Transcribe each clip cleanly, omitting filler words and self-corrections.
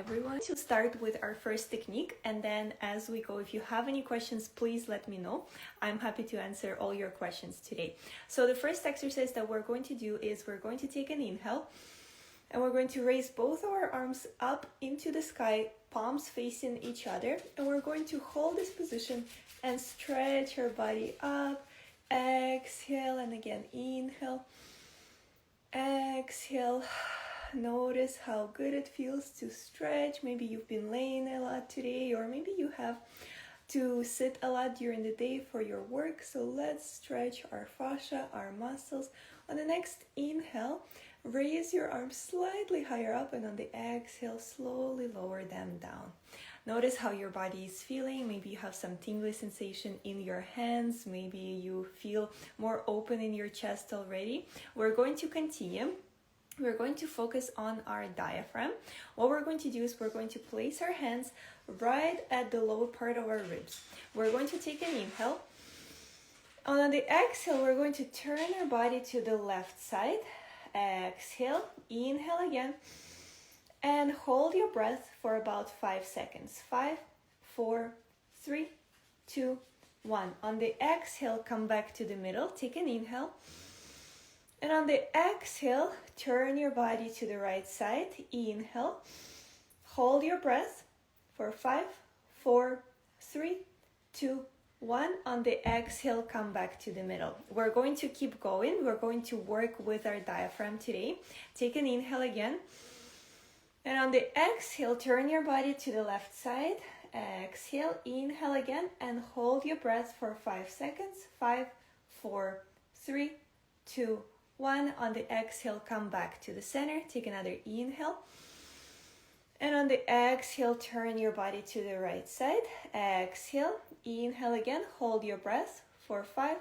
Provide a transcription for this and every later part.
everyone. To start with our first technique, and then as we go, if you have any questions, please let me know. I'm happy to answer all your questions today. So the first exercise that we're going to do is we're going to take an inhale, and we're going to raise both our arms up into the sky, palms facing each other, and we're going to hold this position and stretch our body up. Exhale, and again inhale, exhale. Notice how good it feels to stretch. Maybe you've been laying a lot today, or maybe you have to sit a lot during the day for your work. So let's stretch our fascia, our muscles. On the next inhale, raise your arms slightly higher up, and on the exhale, slowly lower them down. Notice how your body is feeling. Maybe you have some tingly sensation in your hands. Maybe you feel more open in your chest already. We're going to continue. We're going to focus on our diaphragm. What we're going to do is we're going to place our hands right at the lower part of our ribs. We're going to take an inhale. On the exhale, we're going to turn our body to the left side. Exhale, inhale again, and hold your breath for about 5 seconds. 5, 4, 3, 2, 1. On the exhale, come back to the middle. Take an inhale. And on the exhale, turn your body to the right side. Inhale. Hold your breath for 5, 4, 3, 2, 1. On the exhale, come back to the middle. We're going to keep going. We're going to work with our diaphragm today. Take an inhale again. And on the exhale, turn your body to the left side. Exhale, inhale again, and hold your breath for 5 seconds. 5, 4, 3, 2, 1. On the exhale, come back to the center. Take another inhale. And on the exhale, turn your body to the right side. Exhale, inhale again. Hold your breath for 5,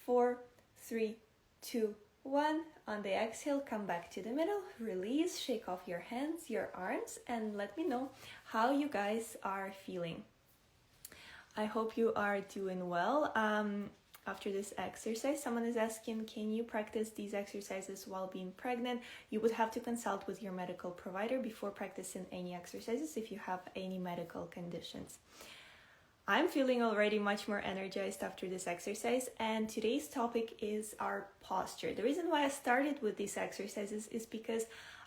4, 3, 2, 1. On the exhale, come back to the middle. Release, shake off your hands, your arms, and let me know how you guys are feeling. I hope you are doing well. After this exercise, someone is asking, can you practice these exercises while being pregnant? You would have to consult with your medical provider before practicing any exercises if you have any medical conditions. I'm feeling already much more energized after this exercise, and today's topic is our posture. The reason why I started with these exercises is because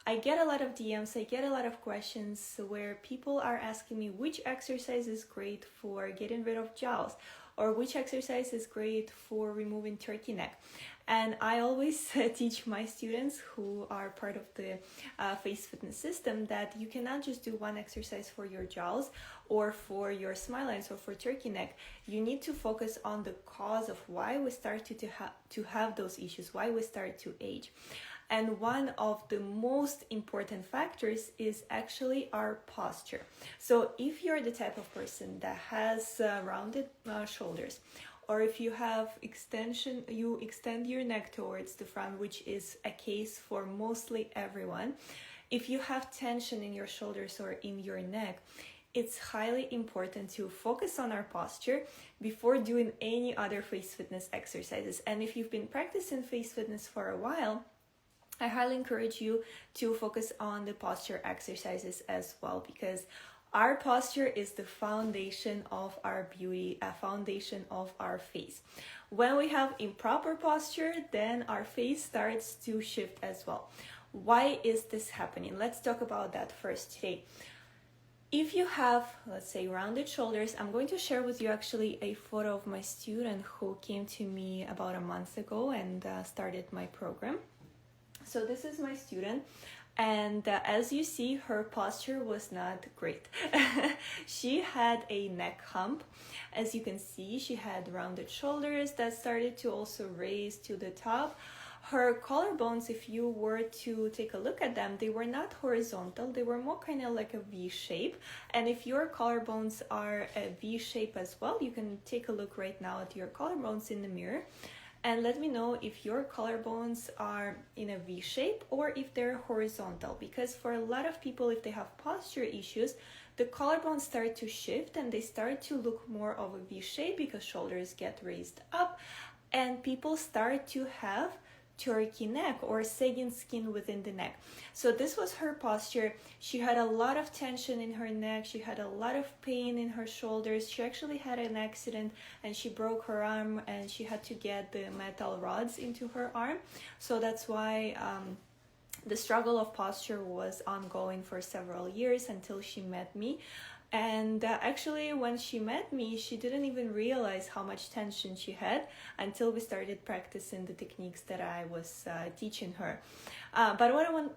I get a lot of DMs, I get a lot of questions where people are asking me which exercise is great for getting rid of jowls, or which exercise is great for removing turkey neck. And I always teach my students who are part of the face fitness system that you cannot just do one exercise for your jowls or for your smile lines or for turkey neck. You need to focus on the cause of why we start to have those issues, why we start to age. And one of the most important factors is actually our posture. So if you're the type of person that has rounded shoulders, or if you have extension, you extend your neck towards the front, which is a case for mostly everyone. If you have tension in your shoulders or in your neck, it's highly important to focus on our posture before doing any other face fitness exercises. And if you've been practicing face fitness for a while, I highly encourage you to focus on the posture exercises as well, because our posture is the foundation of our beauty, a foundation of our face. When we have improper posture, then our face starts to shift as well. Why is this happening? Let's talk about that first today. If you have, let's say, rounded shoulders, I'm going to share with you actually a photo of my student who came to me about a month ago and started my program. So this is my student, and as you see, her posture was not great. She had a neck hump. As you can see, she had rounded shoulders that started to also raise to the top. Her collarbones, if you were to take a look at them, they were not horizontal. They were more kind of like a V shape. And if your collarbones are a V shape as well, you can take a look right now at your collarbones in the mirror. And let me know if your collarbones are in a V shape or if they're horizontal, because for a lot of people, if they have posture issues, the collarbones start to shift and they start to look more of a V shape because shoulders get raised up, and people start to have turkey neck or sagging skin within the neck. So this was her posture. She had a lot of tension in her neck. She had a lot of pain in her shoulders. She actually had an accident and she broke her arm and she had to get the metal rods into her arm. So that's why the struggle of posture was ongoing for several years until she met me. And actually, when she met me, she didn't even realize how much tension she had until we started practicing the techniques that I was teaching her. But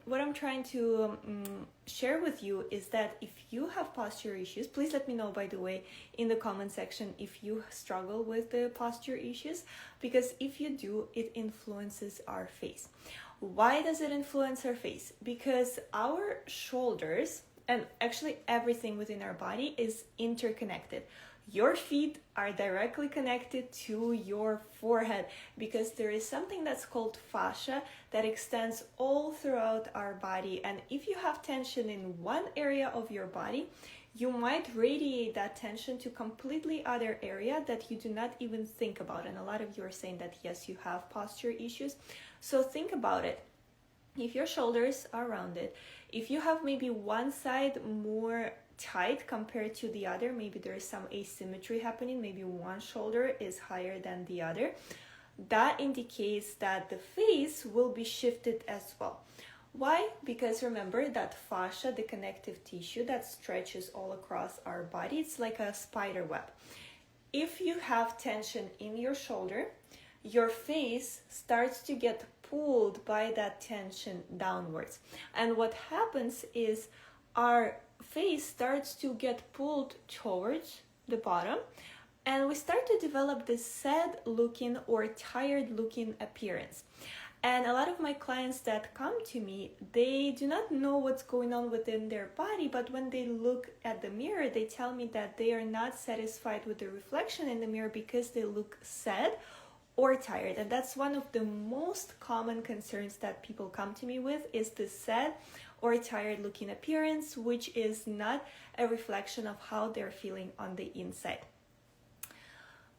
what I'm trying to share with you is that if you have posture issues, please let me know, by the way, in the comment section if you struggle with the posture issues, because if you do, it influences our face. Why does it influence our face? Because our shoulders, and actually everything within our body, is interconnected. Your feet are directly connected to your forehead because there is something that's called fascia that extends all throughout our body. And if you have tension in one area of your body, you might radiate that tension to completely other area that you do not even think about. And a lot of you are saying that yes, you have posture issues. So think about it. If your shoulders are rounded, if you have maybe one side more tight compared to the other, maybe there is some asymmetry happening, maybe one shoulder is higher than the other, that indicates that the face will be shifted as well. Why? Because remember that fascia, the connective tissue that stretches all across our body, it's like a spider web. If you have tension in your shoulder, your face starts to get pulled by that tension downwards. And what happens is our face starts to get pulled towards the bottom, and we start to develop this sad looking or tired looking appearance. And a lot of my clients that come to me, they do not know what's going on within their body, but when they look at the mirror, they tell me that they are not satisfied with the reflection in the mirror because they look sad or tired. And that's one of the most common concerns that people come to me with, is the sad or tired looking appearance, which is not a reflection of how they're feeling on the inside.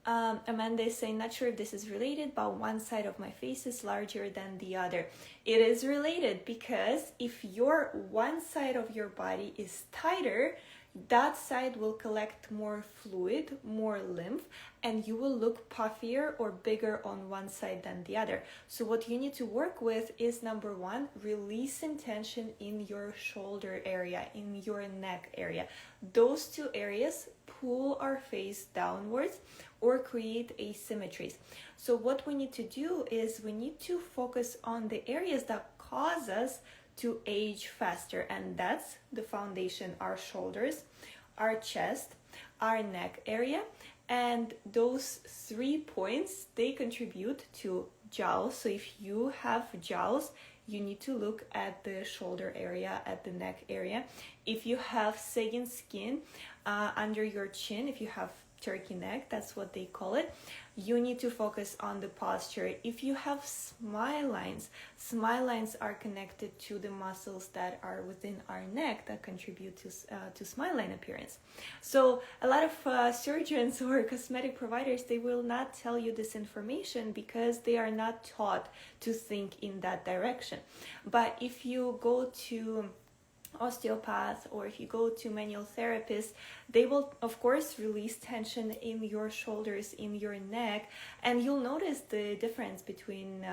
Amanda is saying, not sure if this is related, but one side of my face is larger than the other. It is related because if your one side of your body is tighter, that side will collect more fluid, more lymph, and you will look puffier or bigger on one side than the other. So what you need to work with is, number one, releasing tension in your shoulder area, in your neck area. Those two areas pull our face downwards or create asymmetries. So what we need to do is we need to focus on the areas that cause us to age faster, and that's the foundation: our shoulders, our chest, our neck area. And those 3 points, they contribute to jowls. So if you have jowls, you need to look at the shoulder area, at the neck area. If you have sagging skin under your chin, if you have turkey neck, that's what they call it, you need to focus on the posture. If you have smile lines are connected to the muscles that are within our neck that contribute to smile line appearance. So a lot of surgeons or cosmetic providers, they will not tell you this information because they are not taught to think in that direction. But if you go to osteopath or if you go to manual therapist, they will of course release tension in your shoulders, in your neck, and you'll notice the difference between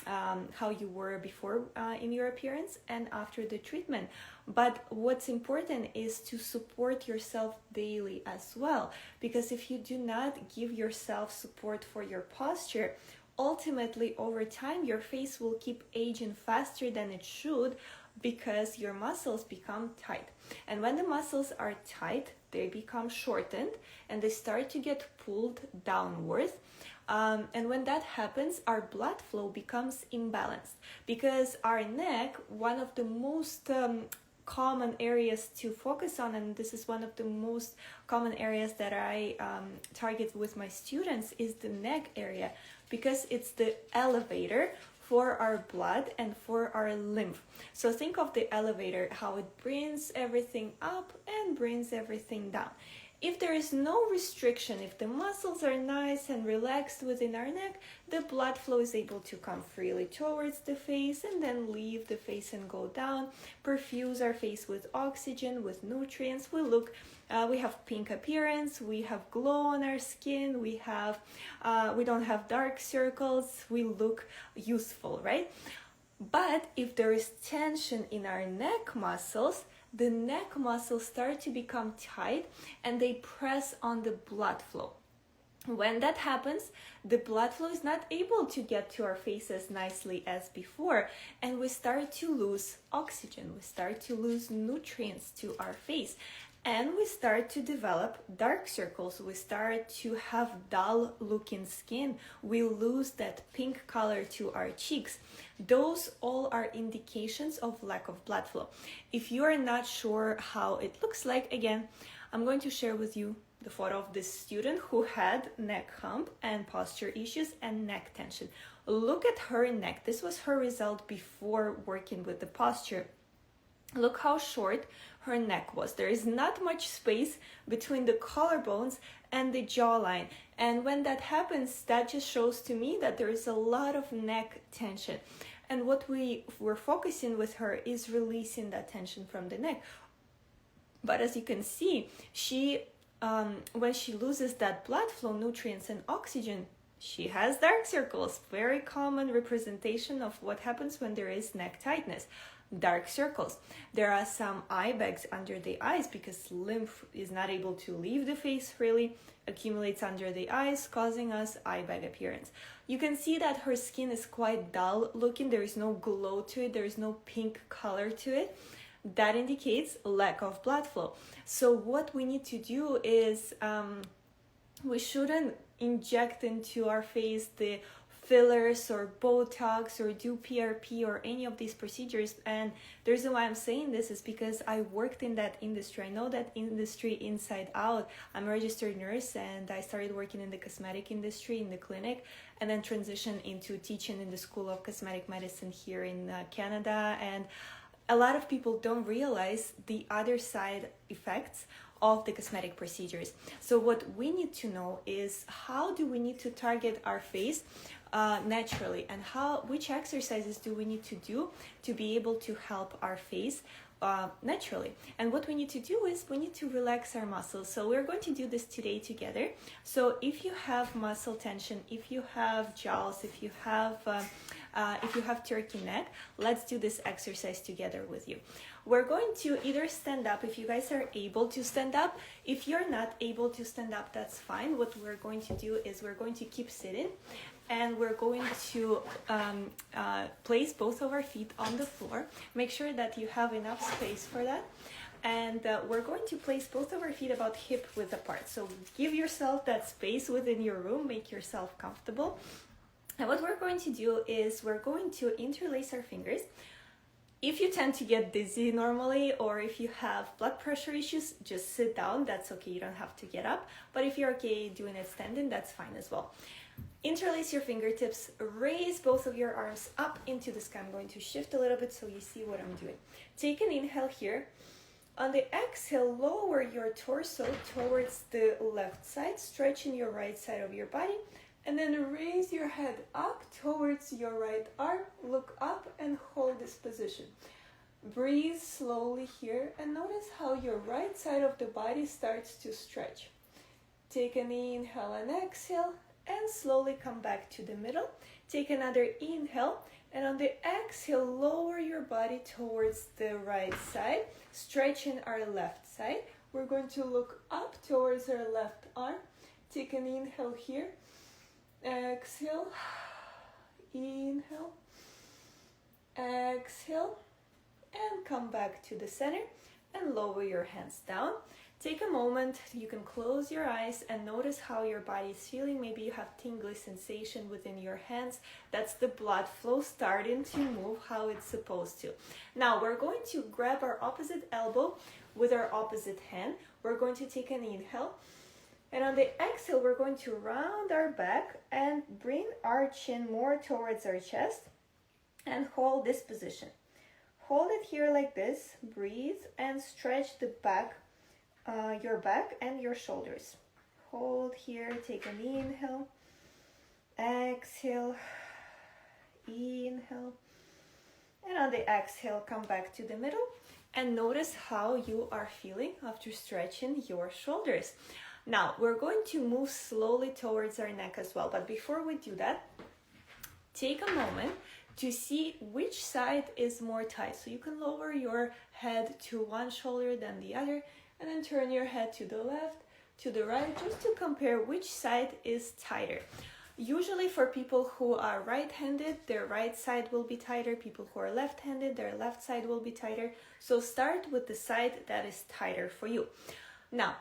how you were before in your appearance and after the treatment. But what's important is to support yourself daily as well, because if you do not give yourself support for your posture, ultimately over time your face will keep aging faster than it should, because your muscles become tight. And when the muscles are tight, they become shortened and they start to get pulled downwards. And when that happens, our blood flow becomes imbalanced, because our neck, one of the most common areas to focus on, and this is one of the most common areas that I target with my students, is the neck area, because it's the elevator for our blood and for our lymph. So think of the elevator, how it brings everything up and brings everything down. If there is no restriction, if the muscles are nice and relaxed within our neck, the blood flow is able to come freely towards the face and then leave the face and go down, perfuse our face with oxygen, with nutrients. We have pink appearance, we have glow on our skin, we don't have dark circles, we look youthful, right? But if there is tension in our neck muscles, the neck muscles start to become tight and they press on the blood flow. When that happens, the blood flow is not able to get to our face as nicely as before, and we start to lose oxygen, we start to lose nutrients to our face, and we start to develop dark circles, we start to have dull looking skin, we lose that pink color to our cheeks. Those all are indications of lack of blood flow. If you are not sure how it looks like, again, I'm going to share with you the photo of this student who had neck hump and posture issues and neck tension. Look at her neck. This was her result before working with the posture. Look how short her neck was. There is not much space between the collarbones and the jawline. And when that happens, that just shows to me that there is a lot of neck tension. And what we were focusing with her is releasing that tension from the neck. But as you can see, when she loses that blood flow, nutrients and oxygen, she has dark circles. Very common representation of what happens when there is neck tightness. Dark circles. There are some eye bags under the eyes because lymph is not able to leave the face freely, accumulates under the eyes, causing us eye bag appearance. You can see that her skin is quite dull looking. There is no glow to it. There is no pink color to it. That indicates lack of blood flow. So what we need to do is we shouldn't inject into our face the fillers or Botox or do PRP or any of these procedures. And the reason why I'm saying this is because I worked in that industry. I know that industry inside out. I'm a registered nurse and I started working in the cosmetic industry in the clinic and then transitioned into teaching in the School of Cosmetic Medicine here in Canada. And a lot of people don't realize the other side effects of the cosmetic procedures. So what we need to know is how do we need to target our face naturally, and which exercises do we need to do to be able to help our face naturally. And what we need to do is we need to relax our muscles. So we're going to do this today together. So if you have muscle tension, if you have jowls, if you have turkey neck, let's do this exercise together with you. We're going to either stand up if you guys are able to stand up. If you're not able to stand up, that's fine. What we're going to do is we're going to keep sitting and we're going to place both of our feet on the floor. Make sure that you have enough space for that. And we're going to place both of our feet about hip width apart. So give yourself that space within your room, make yourself comfortable. And what we're going to do is we're going to interlace our fingers. If you tend to get dizzy normally, or if you have blood pressure issues, just sit down. That's okay. You don't have to get up. But if you're okay doing it standing, that's fine as well. Interlace your fingertips. Raise both of your arms up into the sky. I'm going to shift a little bit so you see what I'm doing. Take an inhale here. On the exhale, lower your torso towards the left side, stretching your right side of your body. And then raise your head up towards your right arm, look up and hold this position. Breathe slowly here and notice how your right side of the body starts to stretch. Take an inhale and exhale and slowly come back to the middle. Take another inhale and on the exhale, lower your body towards the right side, stretching our left side. We're going to look up towards our left arm. Take an inhale here. Exhale, inhale, exhale, and come back to the center and lower your hands down. Take a moment, you can close your eyes and notice how your body is feeling. Maybe you have tingly sensation within your hands. That's the blood flow starting to move how it's supposed to. Now we're going to grab our opposite elbow with our opposite hand. We're going to take an inhale. And on the exhale, we're going to round our back and bring our chin more towards our chest and hold this position. Hold it here like this, breathe and stretch the back your back and your shoulders. Hold here, take an inhale, exhale, inhale, and on the exhale, come back to the middle and notice how you are feeling after stretching your shoulders. Now, we're going to move slowly towards our neck as well, but before we do that, take a moment to see which side is more tight. So you can lower your head to one shoulder than the other, and then turn your head to the left, to the right, just to compare which side is tighter. Usually for people who are right-handed, their right side will be tighter. People who are left-handed, their left side will be tighter. So start with the side that is tighter for you. Now,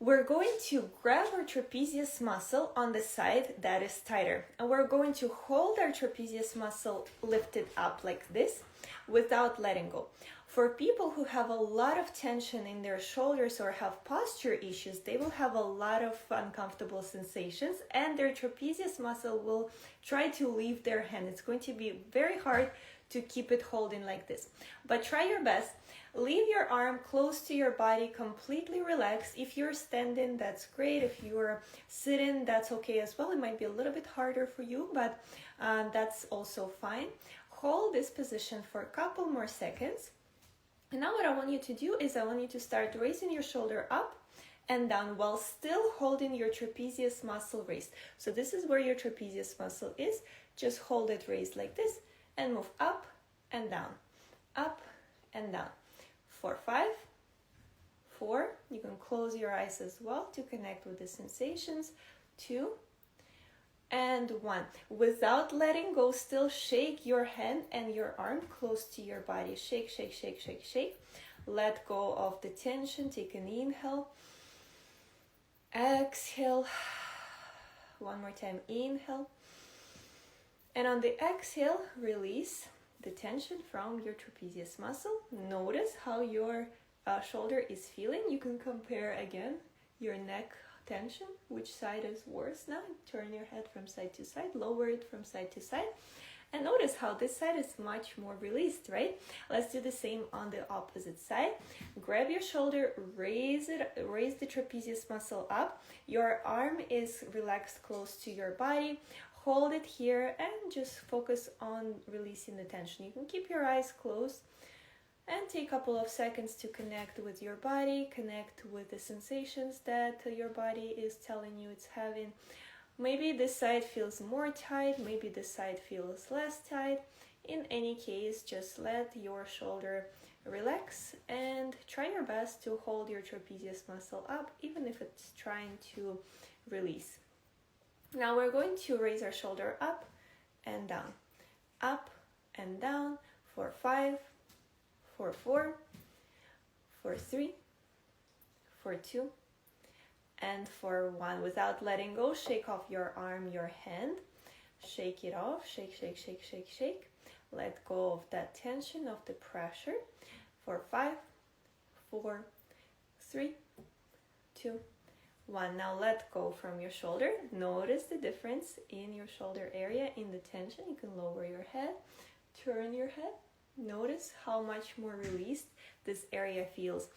we're going to grab our trapezius muscle on the side that is tighter. And we're going to hold our trapezius muscle lifted up like this without letting go. For people who have a lot of tension in their shoulders or have posture issues, they will have a lot of uncomfortable sensations and their trapezius muscle will try to leave their hand. It's going to be very hard to keep it holding like this. But try your best. Leave your arm close to your body, completely relaxed. If you're standing, that's great. If you're sitting, that's okay as well. It might be a little bit harder for you, but that's also fine. Hold this position for a couple more seconds. And now what I want you to do is I want you to start raising your shoulder up and down while still holding your trapezius muscle raised. So this is where your trapezius muscle is. Just hold it raised like this and move up and down, up and down. For 5, 4, you can close your eyes as well to connect with the sensations. 2, and 1. Without letting go, still shake your hand and your arm close to your body. Shake, shake, shake, shake, shake. Let go of the tension. Take an inhale. Exhale. One more time, inhale. And on the exhale, release the tension from your trapezius muscle. Notice how your shoulder is feeling. You can compare again your neck tension, which side is worse now. Turn your head from side to side, lower it from side to side, and notice how this side is much more released, right? Let's do the same on the opposite side. Grab your shoulder, raise the trapezius muscle up. Your arm is relaxed close to your body. Hold it here and just focus on releasing the tension. You can keep your eyes closed and take a couple of seconds to connect with your body, connect with the sensations that your body is telling you it's having. Maybe this side feels more tight, maybe this side feels less tight. In any case, just let your shoulder relax and try your best to hold your trapezius muscle up, even if it's trying to release. Now we're going to raise our shoulder up and down for 5, for 4, for 3, for 2, and for 1. Without letting go, shake off your arm, your hand. Shake it off, shake, shake, shake, shake, shake. Let go of that tension, of the pressure. For 5, 4, 3, 2, 1. Now let go from your shoulder. Notice the difference in your shoulder area, in the tension. You can lower your head, turn your head. Notice how much more released this area feels.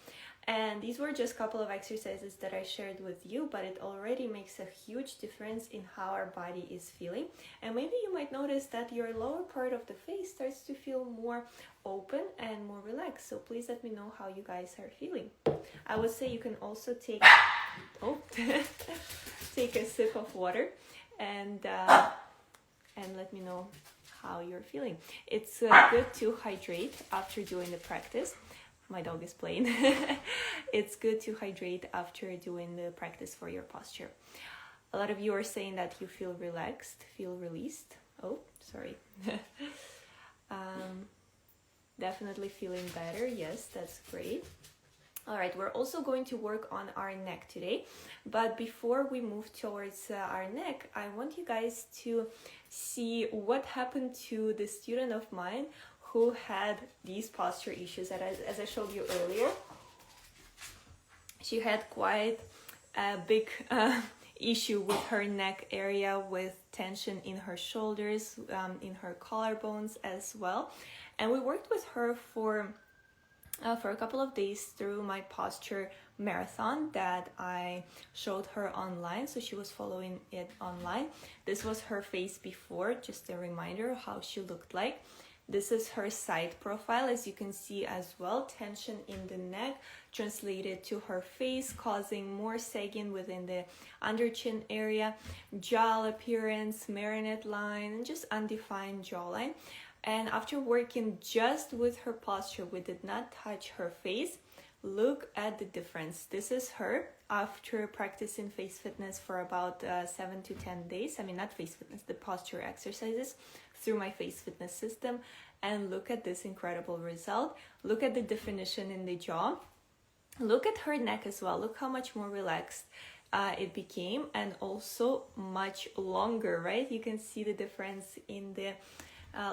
And these were just a couple of exercises that I shared with you, but it already makes a huge difference in how our body is feeling. And maybe you might notice that your lower part of the face starts to feel more open and more relaxed. So please let me know how you guys are feeling. I would say you can also take take a sip of water and let me know how you're feeling. It's good to hydrate after doing the practice. My dog is playing. It's good to hydrate after doing the practice for your posture. A lot of you are saying that you feel relaxed, feel released. Oh, sorry. Definitely feeling better. Yes, that's great. All right, we're also going to work on our neck today. But before we move towards our neck, I want you guys to see what happened to the student of mine who had these posture issues. As I showed you earlier, she had quite a big issue with her neck area, with tension in her shoulders, in her collarbones as well. And we worked with her for for a couple of days through my posture marathon that I showed her online. So she was following it online. This was her face before, just a reminder how she looked like. This is her side profile, as you can see as well. Tension in the neck translated to her face, causing more sagging within the under chin area, jaw appearance, marionette line, and just undefined jawline. And after working just with her posture, we did not touch her face. Look at the difference. This is her after practicing face fitness for about 7 to 10 days. I mean, not face fitness, the posture exercises through my face fitness system. And look at this incredible result. Look at the definition in the jaw. Look at her neck as well. Look how much more relaxed it became, and also much longer, right? You can see the difference in the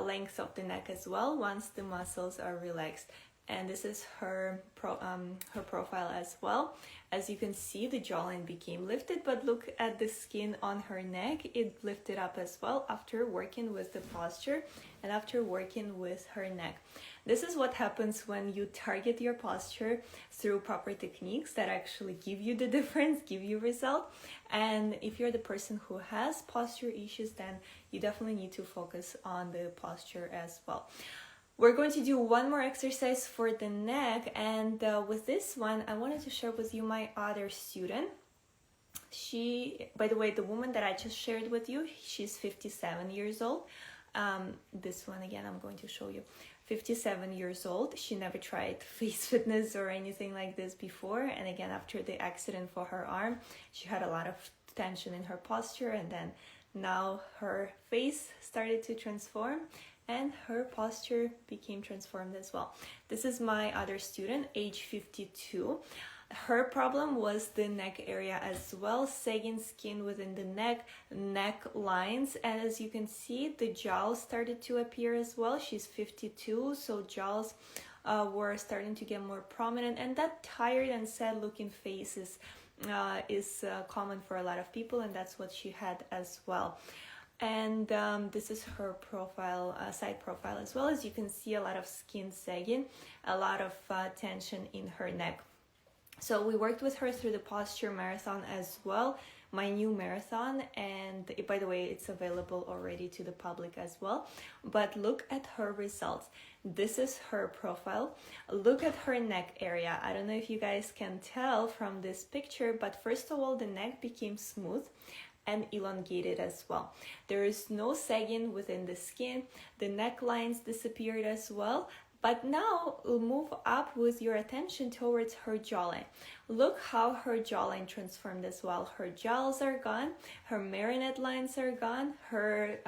length of the neck as well once the muscles are relaxed. And this is her profile as well. As you can see, the jawline became lifted, but look at the skin on her neck. It lifted up as well after working with the posture and after working with her neck. This is what happens when you target your posture through proper techniques that actually give you the difference, give you result. And if you're the person who has posture issues, then you definitely need to focus on the posture as well. We're going to do one more exercise for the neck, and with this one, I wanted to share with you my other student. She, by the way, the woman that I just shared with you, she's 57 years old. This one again, I'm going to show you. 57 years old. She never tried face fitness or anything like this before. And again, after the accident for her arm, she had a lot of tension in her posture, and then now her face started to transform and her posture became transformed as well. This is my other student, age 52. Her problem was the neck area as well, sagging skin within the neck lines, and as you can see, the jowls started to appear as well. She's 52, so jowls were starting to get more prominent, and that tired and sad looking face is common for a lot of people, and that's what she had as well. And this is her profile, side profile as well. As you can see, a lot of skin sagging, a lot of tension in her neck. So we worked with her through the posture marathon as well, my new marathon, and by the way, it's available already to the public as well. But look at her results. This is her profile. Look at her neck area. I don't know if you guys can tell from this picture, but first of all, the neck became smooth and elongated as well. There is no sagging within the skin. The necklines disappeared as well. But now we'll move up with your attention towards her jawline. Look how her jawline transformed as well. Her jowls are gone, her marionette lines are gone, her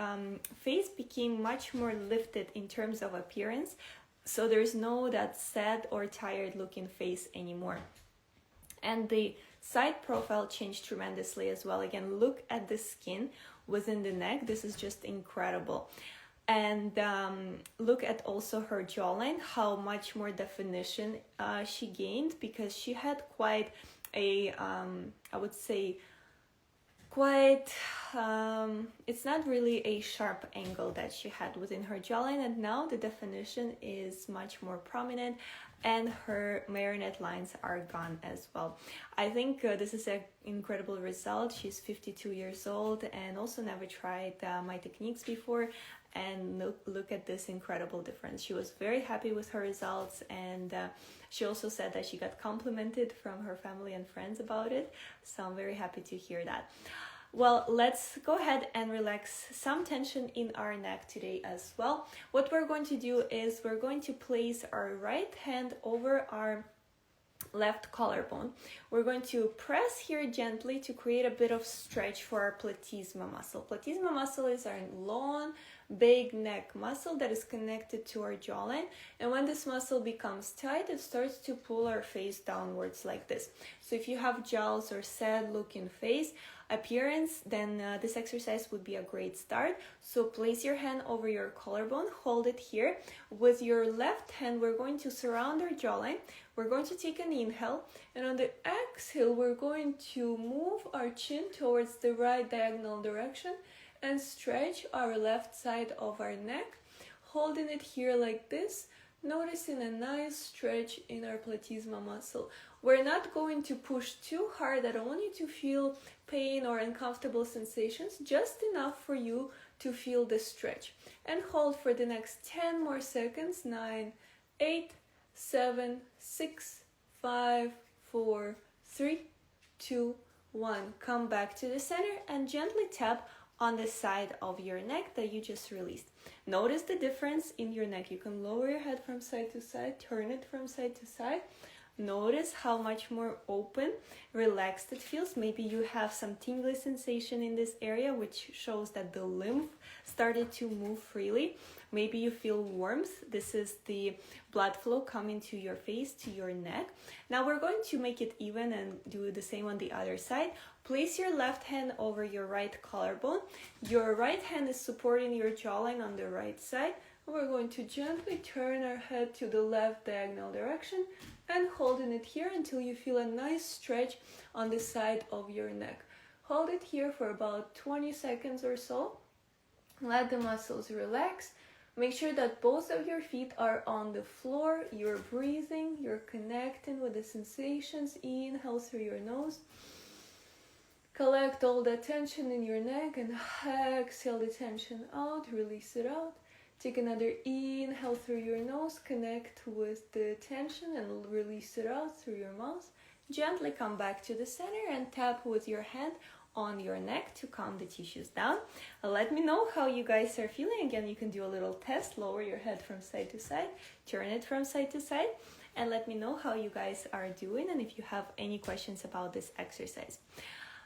face became much more lifted in terms of appearance. So there's no that sad or tired looking face anymore. And the side profile changed tremendously as well. Again, look at the skin within the neck. This is just incredible. And look at also her jawline, how much more definition she gained, because she had quite a, I would say, it's not really a sharp angle that she had within her jawline, and now the definition is much more prominent and her marionette lines are gone as well. I think this is an incredible result. She's 52 years old and also never tried my techniques before, and look at this incredible difference. She was very happy with her results, and she also said that she got complimented from her family and friends about it, so I'm very happy to hear that. Well, let's go ahead and relax some tension in our neck today as well. What we're going to do is we're going to place our right hand over our left collarbone. We're going to press here gently to create a bit of stretch for our platysma muscle. Platysma muscle is our long, big neck muscle that is connected to our jawline, and when this muscle becomes tight, it starts to pull our face downwards like this. So if you have jowls or sad looking face appearance, then this exercise would be a great start. So place your hand over your collarbone, hold it here. With your left hand, we're going to surround our jawline. We're going to take an inhale, and on the exhale, we're going to move our chin towards the right diagonal direction and stretch our left side of our neck, holding it here like this Noticing a nice stretch in our platysma muscle. We're not going to push too hard. I don't want you to feel pain or uncomfortable sensations, just enough for you to feel the stretch. And hold for the next 10 more seconds. 9, 8, 7, 6, 5, 4, 3, 2, 1. Come back to the center and gently tap on the side of your neck that you just released. Notice the difference in your neck. You can lower your head from side to side, turn it from side to side. Notice how much more open, relaxed it feels. Maybe you have some tingly sensation in this area, which shows that the lymph started to move freely. Maybe you feel warmth. This is the blood flow coming to your face, to your neck. Now we're going to make it even and do the same on the other side. Place your left hand over your right collarbone. Your right hand is supporting your jawline on the right side. We're going to gently turn our head to the left diagonal direction and holding it here until you feel a nice stretch on the side of your neck. Hold it here for about 20 seconds or so. Let the muscles relax. Make sure that both of your feet are on the floor. You're breathing, you're connecting with the sensations. Inhale through your nose. Collect all the tension in your neck and exhale the tension out, release it out. Take another inhale through your nose, connect with the tension and release it out through your mouth. Gently come back to the center and tap with your hand on your neck to calm the tissues down. Let me know how you guys are feeling. Again, you can do a little test. Lower your head from side to side, turn it from side to side, and let me know how you guys are doing and if you have any questions about this exercise.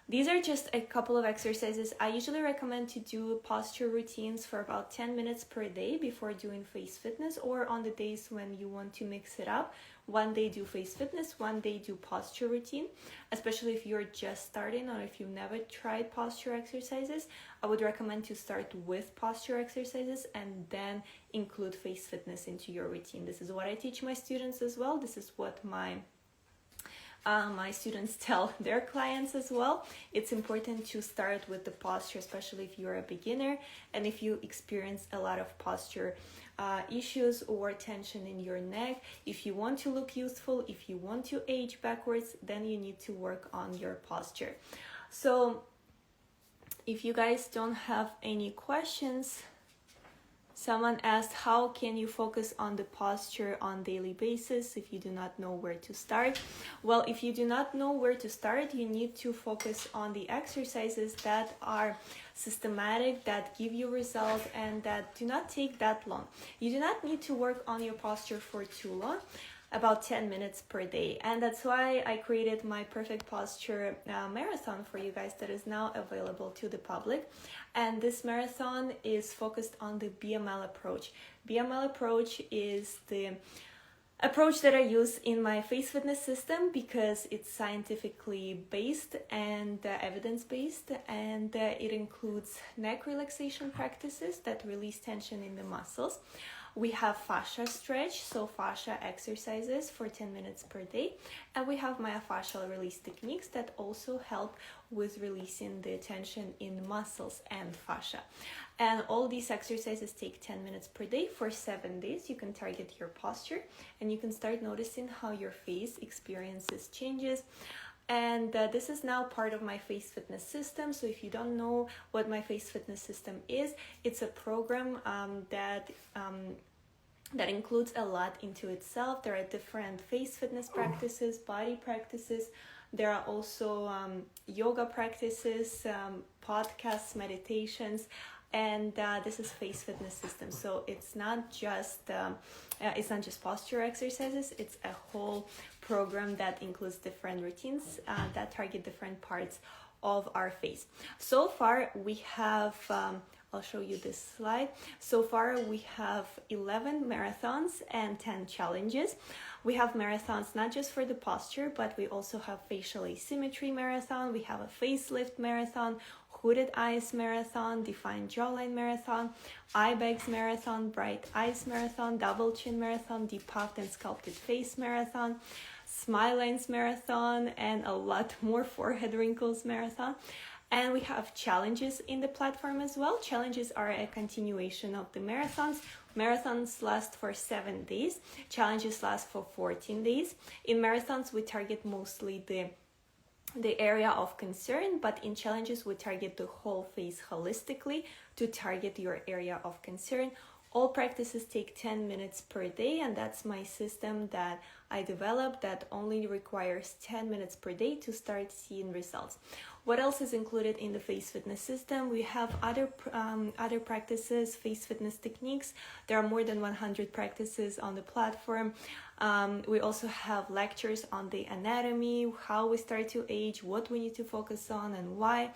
These are just a couple of exercises. I usually recommend to do posture routines for about 10 minutes per day before doing face fitness, or on the days when you want to mix it up. One day do face fitness, one day do posture routine. Especially if you're just starting or if you've never tried posture exercises, I would recommend to start with posture exercises and then include face fitness into your routine. This is what I teach my students as well. This is what my students tell their clients as well. It's important to start with the posture, especially if you're a beginner and if you experience a lot of posture issues or tension in your neck. If you want to look youthful, if you want to age backwards, then you need to work on your posture. So if you guys don't have any questions, someone asked, how can you focus on the posture on daily basis if you do not know where to start? Well, if you do not know where to start, you need to focus on the exercises that are systematic, that give you results, and that do not take that long. You do not need to work on your posture for too long. About 10 minutes per day, and that's why I created my Perfect Posture marathon for you guys that is now available to the public. And this marathon is focused on the BML approach. BML approach is the approach that I use in my face fitness system because it's scientifically based and evidence-based, and it includes neck relaxation practices that release tension in the muscles. We have fascia stretch, so fascia exercises for 10 minutes per day. And we have myofascial release techniques that also help with releasing the tension in muscles and fascia. And all these exercises take 10 minutes per day for 7 days. You can target your posture and you can start noticing how your face experiences changes. And this is now part of my face fitness system. So if you don't know what my face fitness system is, it's a program that includes a lot into itself. There are different face fitness practices, body practices. There are also yoga practices, podcasts, meditations, and this is face fitness system. So it's not just posture exercises. It's a whole program that includes different routines that target different parts of our face. So far we have I'll show you this slide. So far we have 11 marathons and 10 challenges. We have marathons not just for the posture, but we also have facial asymmetry marathon. We have a facelift marathon, hooded eyes marathon, defined jawline marathon, eye bags marathon, bright eyes marathon, double chin marathon, deep puffed and sculpted face marathon, smile lines marathon, and a lot more forehead wrinkles marathon. And we have challenges in the platform as well. Challenges are a continuation of the marathons. Marathons last for 7 days. Challenges last for 14 days. In marathons, we target mostly the area of concern, but in challenges, we target the whole face holistically to target your area of concern. All practices take 10 minutes per day, and that's my system that I developed that only requires 10 minutes per day to start seeing results. What else is included in the face fitness system? We have other practices, face fitness techniques. There are more than 100 practices on the platform. We also have lectures on the anatomy, how we start to age, what we need to focus on and why.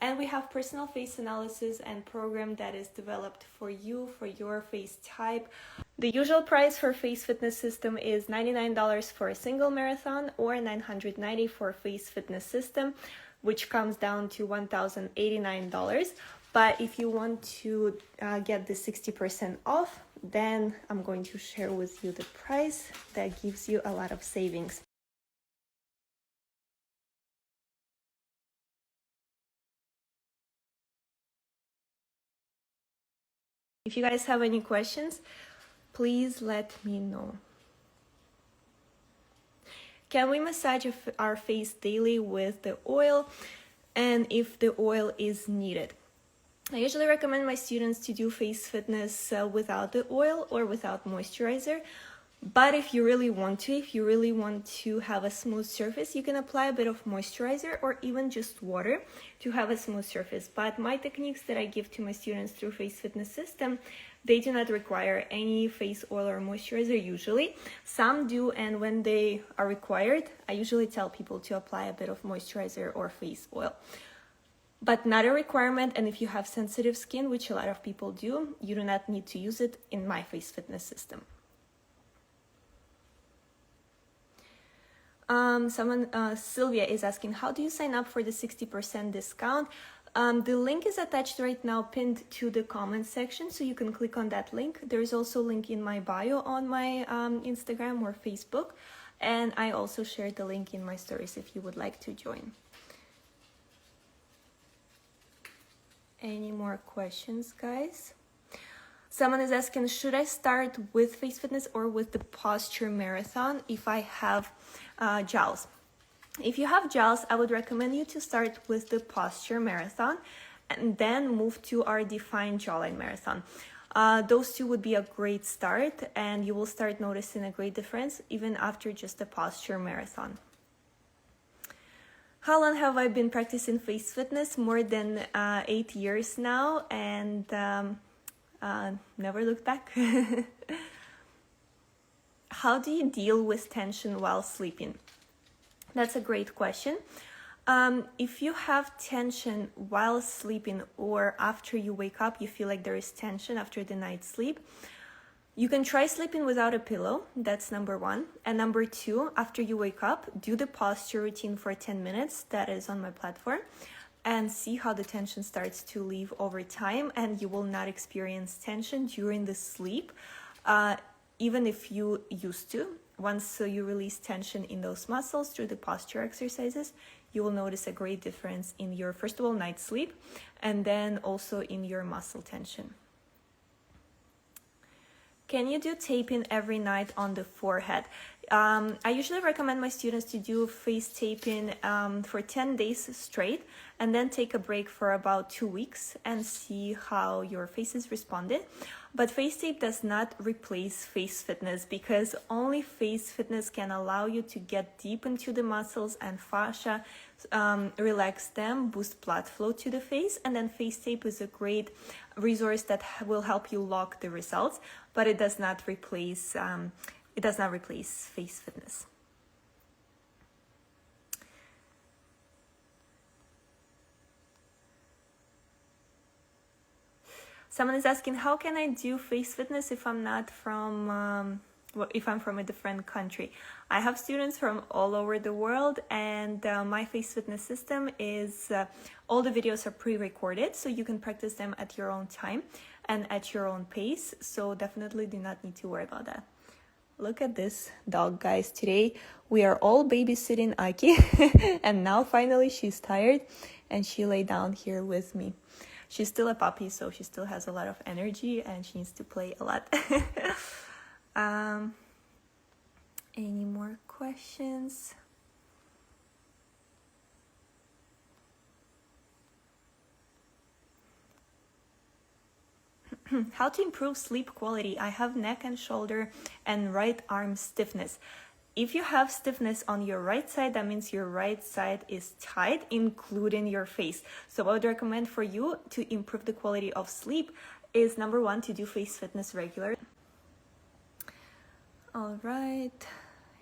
And we have personal face analysis and program that is developed for you, for your face type. The usual price for face fitness system is $99 for a single marathon or $990 for a face fitness system, which comes down to $1,089. But if you want to get the 60% off, then I'm going to share with you the price that gives you a lot of savings. If you guys have any questions, please let me know. Can we massage our face daily with the oil, and if the oil is needed? I usually recommend my students to do face fitness without the oil or without moisturizer. But if you really want to have a smooth surface, you can apply a bit of moisturizer or even just water to have a smooth surface. But my techniques that I give to my students through face fitness system, they do not require any face oil or moisturizer usually. Some do, and when they are required, I usually tell people to apply a bit of moisturizer or face oil. But not a requirement, and if you have sensitive skin, which a lot of people do, you do not need to use it in my face fitness system. Sylvia is asking, how do you sign up for the 60% discount? The link is attached right now, pinned to the comment section, so you can click on that link. There's also a link in my bio on my Instagram or Facebook, and I also shared the link in my stories if you would like to join. Any more questions, guys? Someone is asking, should I start with face fitness or with the posture marathon if I have jowls? If you have jowls, I would recommend you to start with the posture marathon and then move to our defined jawline marathon. Those two would be a great start, and you will start noticing a great difference even after just the posture marathon. How long have I been practicing face fitness? More than 8 years now, and never looked back. How do you deal with tension while sleeping? That's a great question. If you have tension while sleeping or after you wake up, you feel like there is tension after the night's sleep, you can try sleeping without a pillow. That's number one. And number two, after you wake up, do the posture routine for 10 minutes. That is on my platform. And see how the tension starts to leave over time, and you will not experience tension during the sleep, even if you used to. Once you release tension in those muscles through the posture exercises, you will notice a great difference in your, first of all, night sleep, and then also in your muscle tension. Can you do taping every night on the forehead? I usually recommend my students to do face taping for 10 days straight, and then take a break for about 2 weeks and see how your face is responded. But face tape does not replace face fitness, because only face fitness can allow you to get deep into the muscles and fascia, relax them, boost blood flow to the face, and then face tape is a great resource that will help you lock the results, but it does not replace face fitness. Someone is asking, how can I do face fitness if I'm not from, if I'm from a different country? I have students from all over the world, and my face fitness system is, all the videos are pre-recorded, so you can practice them at your own time and at your own pace. So definitely do not need to worry about that. Look at this dog, guys. Today we are all babysitting Aki and now finally she's tired and she lay down here with me. She's still a puppy, so she still has a lot of energy and she needs to play a lot. Any more questions? How to improve sleep quality? I have neck and shoulder and right arm stiffness. If you have stiffness on your right side, that means your right side is tight, including your face. So what I would recommend for you to improve the quality of sleep is, number one, to do face fitness regularly. All right.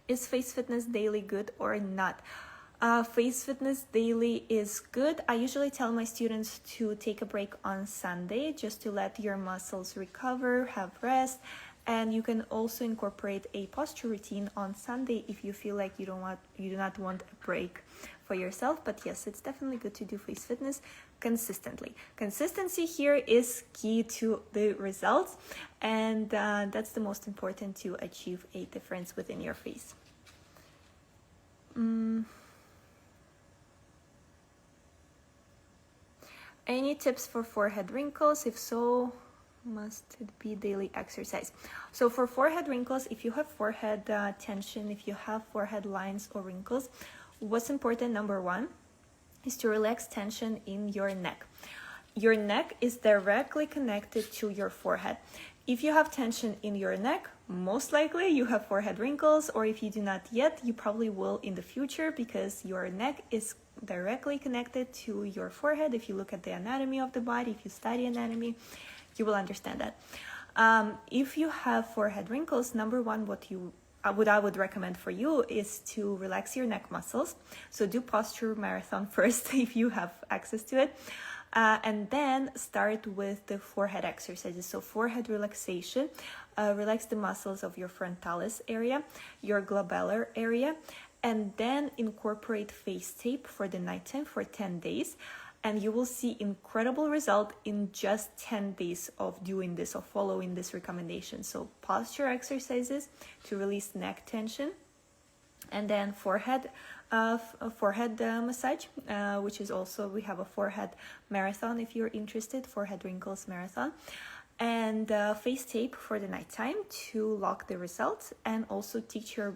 Is face fitness daily good or not? Face fitness daily is good. I usually tell my students to take a break on Sunday just to let your muscles recover, have rest, and you can also incorporate a posture routine on Sunday if you feel like you do not want a break for yourself. But yes, it's definitely good to do face fitness consistently. Consistency here is key to the results, and that's the most important to achieve a difference within your face. Any tips for forehead wrinkles? If so, must it be daily exercise? So for forehead wrinkles, if you have forehead tension, if you have forehead lines or wrinkles, what's important, number one, is to relax tension in your neck. Your neck is directly connected to your forehead. If you have tension in your neck, most likely you have forehead wrinkles, or if you do not yet, you probably will in the future, because your neck is directly connected to your forehead. If you look at the anatomy of the body, if you study anatomy, you will understand that. If you have forehead wrinkles, number one, what I would recommend for you is to relax your neck muscles. So do posture marathon first if you have access to it. And then start with the forehead exercises. So forehead relaxation, relax the muscles of your frontalis area, your glabellar area, and then incorporate face tape for the nighttime for 10 days. And you will see incredible result in just 10 days of doing this, of following this recommendation. So posture exercises to release neck tension, and then forehead massage, which is also, we have a forehead marathon if you're interested, forehead wrinkles marathon, and face tape for the nighttime to lock the results, and also teach your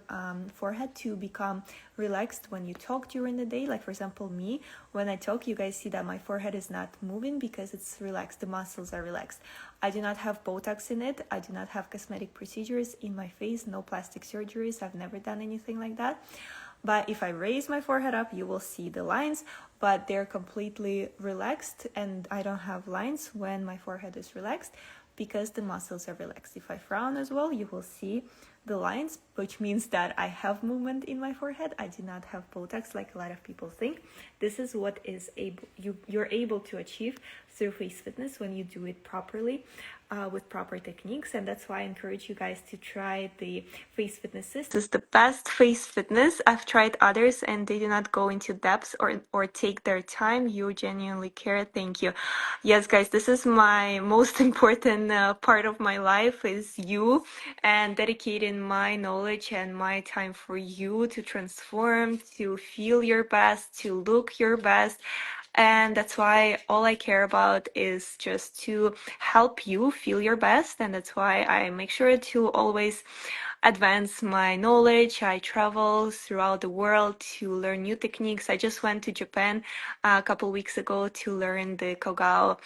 forehead to become relaxed when you talk during the day. Like for example, me, when I talk, you guys see that my forehead is not moving because it's relaxed, the muscles are relaxed. I do not have Botox in it, I do not have cosmetic procedures in my face, no plastic surgeries, I've never done anything like that. But if I raise my forehead up, you will see the lines, but they're completely relaxed, and I don't have lines when my forehead is relaxed because the muscles are relaxed. If I frown as well, you will see the lines, which means that I have movement in my forehead. I do not have Botox like a lot of people think. This is what you're able to achieve through face fitness when you do it properly, with proper techniques. And that's why I encourage you guys to try the face fitness system. This is the best face fitness. I've tried others and they do not go into depth or take their time. You genuinely care. Thank you. Yes, guys, this is my most important part of my life, is you, and dedicating my knowledge and my time for you to transform, to feel your best, to look your best. And that's why all I care about is just to help you feel your best. And that's why I make sure to always advance my knowledge. I travel throughout the world to learn new techniques. I just went to Japan a couple weeks ago to learn the Kogao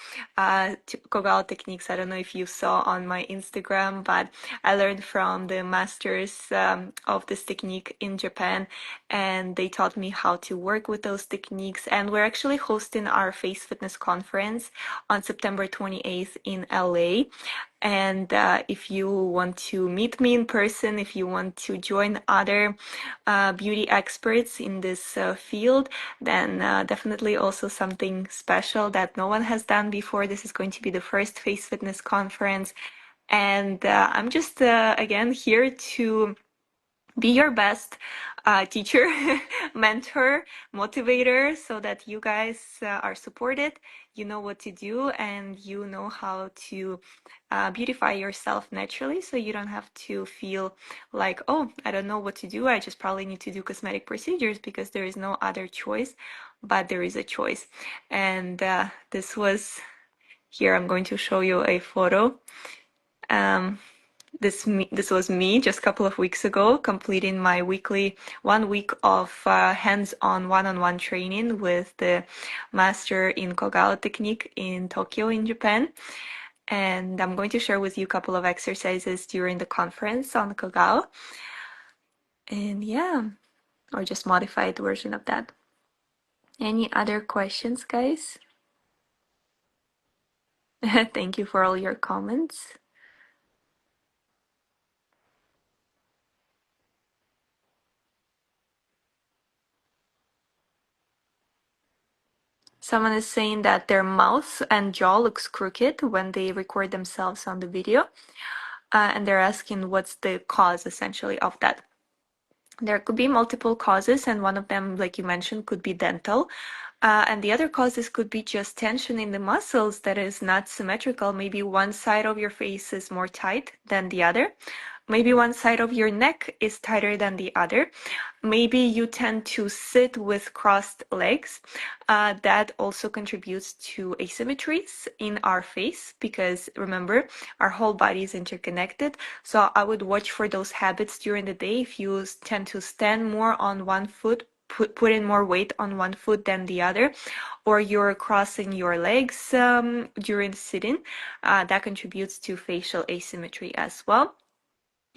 techniques. I don't know if you saw on my Instagram, but I learned from the masters of this technique in Japan, and they taught me how to work with those techniques. And we're actually hosting our Face Fitness conference on September 28th in LA. And if you want to meet me in person, if you want to join other beauty experts in this field, then definitely also something special that no one has done before. This is going to be the first Face Fitness conference. And I'm just, again, here to be your best teacher, mentor, motivator, so that you guys are supported, you know what to do, and you know how to beautify yourself naturally, so you don't have to feel like, oh, I don't know what to do, I just probably need to do cosmetic procedures, because there is no other choice, but there is a choice. And this was, here I'm going to show you a photo. um, this was me just a couple of weeks ago, completing my weekly 1 week of hands-on one-on-one training with the master in Kogao technique in Tokyo in Japan. And I'm going to share with you a couple of exercises during the conference on Kogao. And yeah, or just modified version of that. Any other questions, guys? Thank you for all your comments. Someone is saying that their mouth and jaw looks crooked when they record themselves on the video. And they're asking what's the cause essentially of that. There could be multiple causes, and one of them, like you mentioned, could be dental. And the other causes could be just tension in the muscles that is not symmetrical. Maybe one side of your face is more tight than the other. Maybe one side of your neck is tighter than the other. Maybe you tend to sit with crossed legs. That also contributes to asymmetries in our face, because remember, our whole body is interconnected. So I would watch for those habits during the day. If you tend to stand more on one foot, put in more weight on one foot than the other, or you're crossing your legs during sitting, that contributes to facial asymmetry as well.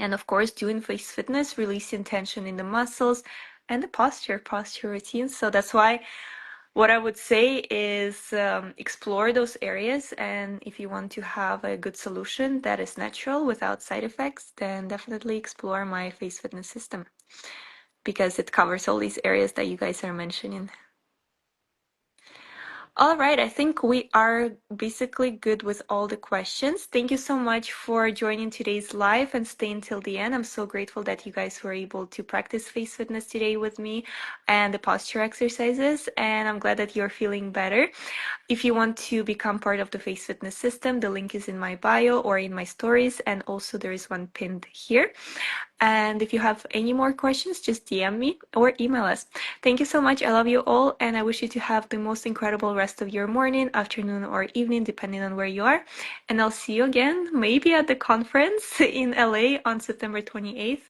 And of course, doing face fitness, releasing tension in the muscles, and the posture routines. So that's why what I would say is explore those areas. And if you want to have a good solution that is natural without side effects, then definitely explore my face fitness system, because it covers all these areas that you guys are mentioning. All right, I think we are basically good with all the questions. Thank you so much for joining today's live and staying till the end. I'm so grateful that you guys were able to practice face fitness today with me and the posture exercises, and I'm glad that you're feeling better. If you want to become part of the face fitness system, the link is in my bio or in my stories, and also there is one pinned here. And if you have any more questions, just DM me or email us. Thank you so much. I love you all, and I wish you to have the most incredible rest of your morning, afternoon, or evening, depending on where you are. And I'll see you again, maybe at the conference in LA on September 28th.